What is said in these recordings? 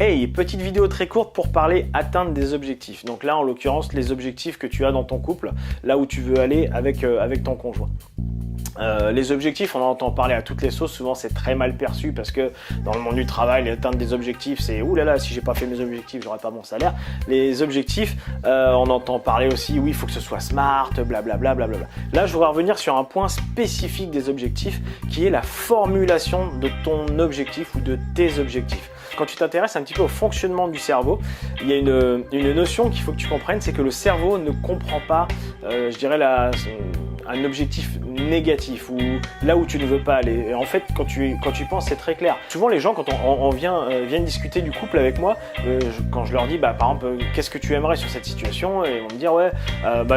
Hey, petite vidéo très courte pour parler atteinte des objectifs. Donc là, en l'occurrence, les objectifs que tu as dans ton couple, là où tu veux aller avec ton conjoint. Les objectifs, on en entend parler à toutes les sauces, souvent c'est très mal perçu parce que dans le monde du travail, l'atteinte des objectifs, c'est oulala, si j'ai pas fait mes objectifs, j'aurai pas mon salaire. Les objectifs, on entend parler aussi, oui, il faut que ce soit smart, blablabla, blablabla. Là, je voudrais revenir sur un point spécifique des objectifs qui est la formulation de ton objectif ou de tes objectifs. Quand tu t'intéresses un petit peu au fonctionnement du cerveau, il y a une notion qu'il faut que tu comprennes, c'est que le cerveau ne comprend pas, je dirais, un objectif négatif ou là où tu ne veux pas aller. Et en fait, quand tu y penses, c'est très clair. Souvent, les gens, quand on vient discuter du couple avec moi, quand je leur dis, par exemple, qu'est-ce que tu aimerais sur cette situation, et ils vont me dire, ouais,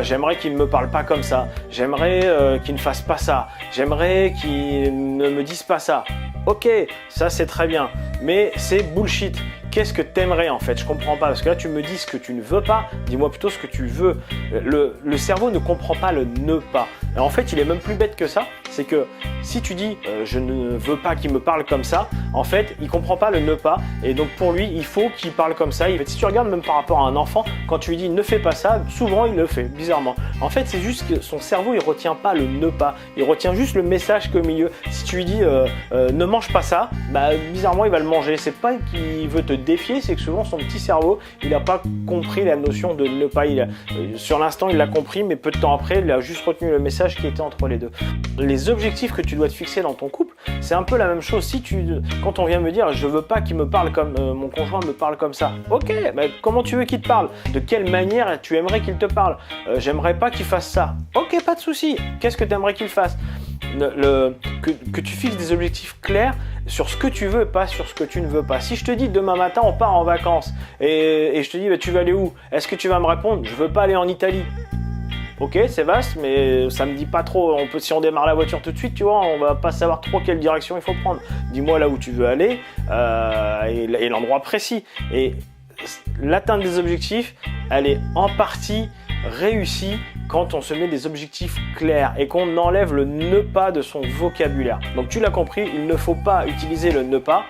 j'aimerais qu'il ne me parle pas comme ça, j'aimerais qu'il ne fasse pas ça, j'aimerais qu'il ne me dise pas ça. Ok, ça c'est très bien, mais c'est bullshit. Qu'est-ce que t'aimerais en fait? Je comprends pas, parce que là tu me dis ce que tu ne veux pas, dis-moi plutôt ce que tu veux. Le cerveau ne comprend pas le ne pas. Et en fait, il est même plus bête que ça, c'est que si tu dis je ne veux pas qu'il me parle comme ça, en fait, il comprend pas le ne pas, et donc pour lui, il faut qu'il parle comme ça. Si tu regardes même par rapport à un enfant, quand tu lui dis ne fais pas ça, souvent il le fait, bizarrement. En fait, c'est juste que son cerveau, il retient pas le ne pas, il retient juste le message qu'au milieu. Si tu lui dis ne mange pas ça, bizarrement il va le manger. C'est pas qu'il veut te défier, c'est que souvent son petit cerveau, il n'a pas compris la notion de ne pas. Sur l'instant, il l'a compris, mais peu de temps après, il a juste retenu le message qui était entre les deux. Les objectifs que tu dois te fixer dans ton couple, c'est un peu la même chose. Quand on vient me dire je veux pas qu'il me parle comme mon conjoint me parle comme ça, ok, comment tu veux qu'il te parle? De quelle manière tu aimerais qu'il te parle? J'aimerais pas qu'il fasse ça. Ok, pas de souci. Qu'est-ce que tu aimerais qu'il fasse? Que tu fixes des objectifs clairs sur ce que tu veux, pas sur ce que tu ne veux pas. Si je te dis demain matin on part en vacances et je te dis tu vas aller où? Est-ce que tu vas me répondre je veux pas aller en Italie? Ok, c'est vaste, mais ça me dit pas trop. Si on démarre la voiture tout de suite, tu vois, on va pas savoir trop quelle direction il faut prendre. Dis-moi là où tu veux aller et l'endroit précis. Et l'atteinte des objectifs, elle est en partie réussie quand on se met des objectifs clairs et qu'on enlève le ne pas de son vocabulaire. Donc tu l'as compris, il ne faut pas utiliser le ne pas.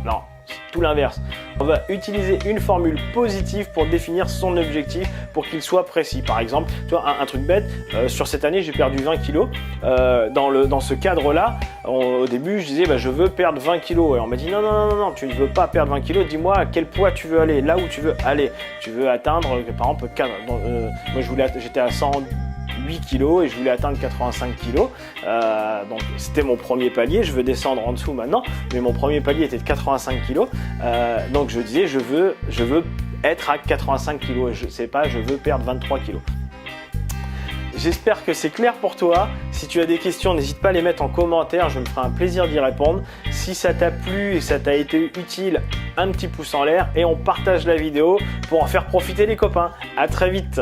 Non, c'est tout l'inverse. On va utiliser une formule positive pour définir son objectif pour qu'il soit précis. Par exemple, tu vois, un truc bête, sur cette année j'ai perdu 20 kilos. Dans ce cadre-là, au début je disais je veux perdre 20 kilos. Et on m'a dit non, tu ne veux pas perdre 20 kilos, dis-moi à quel poids tu veux aller, là où tu veux aller. Tu veux atteindre, par exemple, moi j'étais à 108 kilos et je voulais atteindre 85 kilos. Donc c'était mon premier palier, je veux descendre en dessous maintenant, mais mon premier palier était de 85 kilos. Donc je disais je veux être à 85 kilos et je veux perdre 23 kilos. J'espère que c'est clair pour toi. Si tu as des questions, n'hésite pas à les mettre en commentaire, je me ferai un plaisir d'y répondre. Si ça t'a plu et ça t'a été utile, un petit pouce en l'air et on partage la vidéo pour en faire profiter les copains. À très vite.